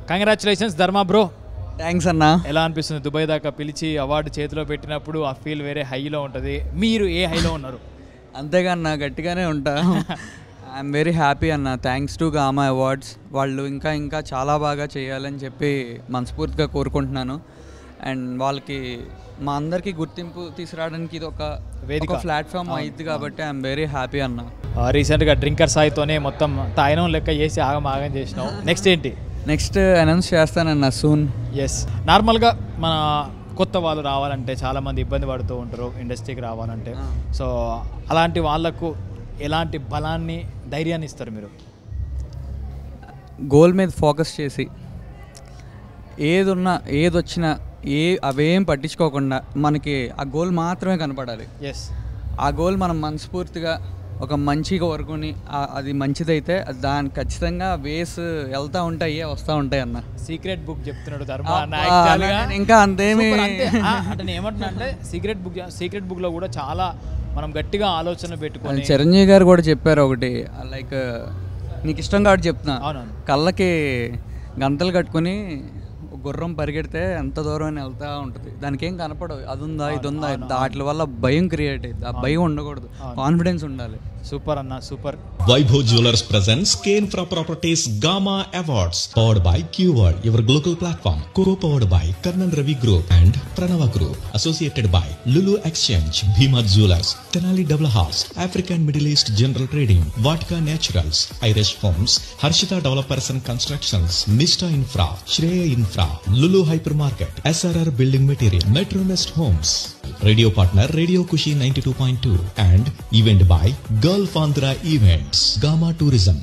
Congratulations ధర్మా bro. Thanks అన్న. ఎలా అనిపిస్తుంది దుబాయ్ దాకా పిలిచి అవార్డు చేతిలో పెట్టినప్పుడు? ఆ ఫీల్ వేరే హైలో ఉంటుంది. మీరు ఏ హైలో ఉన్నారు? అంతేగా అన్న, గట్టిగానే ఉంటా. ఐఎమ్ వెరీ హ్యాపీ అన్న. Thanks to gamma awards. వాళ్ళు ఇంకా ఇంకా చాలా బాగా చేయాలని చెప్పి మనస్ఫూర్తిగా కోరుకుంటున్నాను. అండ్ వాళ్ళకి మా అందరికీ గుర్తింపు తీసుకురావడానికి ఇది ఒక వేదిక, ప్లాట్ఫామ్ అయింది కాబట్టి ఐఎమ్ వెరీ హ్యాపీ అన్న. రీసెంట్గా డ్రింకర్ సాయితోనే మొత్తం తాయనం లెక్క చేసి ఆగం చేసినావు. నెక్స్ట్ ఏంటి? నెక్స్ట్ అనౌన్స్ చేస్తానన్న సూన్. ఎస్, నార్మల్గా మన కొత్త వాళ్ళు రావాలంటే చాలామంది ఇబ్బంది పడుతూ ఉంటారు ఇండస్ట్రీకి రావాలంటే. సో అలాంటి వాళ్ళకు ఎలాంటి బలాన్ని, ధైర్యాన్ని ఇస్తారు మీరు? గోల్ మీద ఫోకస్ చేసి ఏదున్నా ఏదొచ్చినా అవేం పట్టించుకోకుండా మనకి ఆ గోల్ మాత్రమే కనపడాలి. ఎస్, ఆ గోల్ మనం మనస్ఫూర్తిగా ఒక మంచిగా వరకుని అది మంచిదైతే దాని ఖచ్చితంగా వేస్ వెళ్తూ ఉంటాయి, వస్తూ ఉంటాయి అన్న. సీక్రెట్ బుక్ చెప్తున్నాడు ధర్మ అన్న. ఇంకా అంతేమీ అంటే ఏమంటున్నా అంటే సీక్రెట్ బుక్లో కూడా చాలా మనం గట్టిగా ఆలోచన పెట్టుకొని, చిరంజీవి గారు కూడా చెప్పారు ఒకటి, లైక్ నీకు ఇష్టం కాబట్టి చెప్తున్నా, కళ్ళకి గంతలు కట్టుకుని గుర్రం పరిగెడితే ఎంత దూరం వెళ్తూ ఉంటుంది, దానికి ఏం కనపడవు. అది ఉందా ఇది ఉందా, వాటి వల్ల భయం క్రియేట్ అయ్యింది. ఆ భయం ఉండకూడదు, కాన్ఫిడెన్స్ ఉండాలి. సూపర్ అన్న, super. Vaibhav Jewellers presents Kane Fra Properties Gamma Awards, powered by QWorld, your global platform, co-powered by Karnan Ravi Group and Pranava Group, associated by Lulu Exchange, Bhima Jewellers, Tenali Double House, African Middle East General Trading, Vatka Naturals, Irish Homes, Harshita Developers and Constructions, Mista Infra, Shreya Infra, Lulu Hypermarket, SRR Building Material, Metronest Homes. Radio partner Radio Kushi 92.2 and event by Gulf Andhra Events, Gamma Tourism.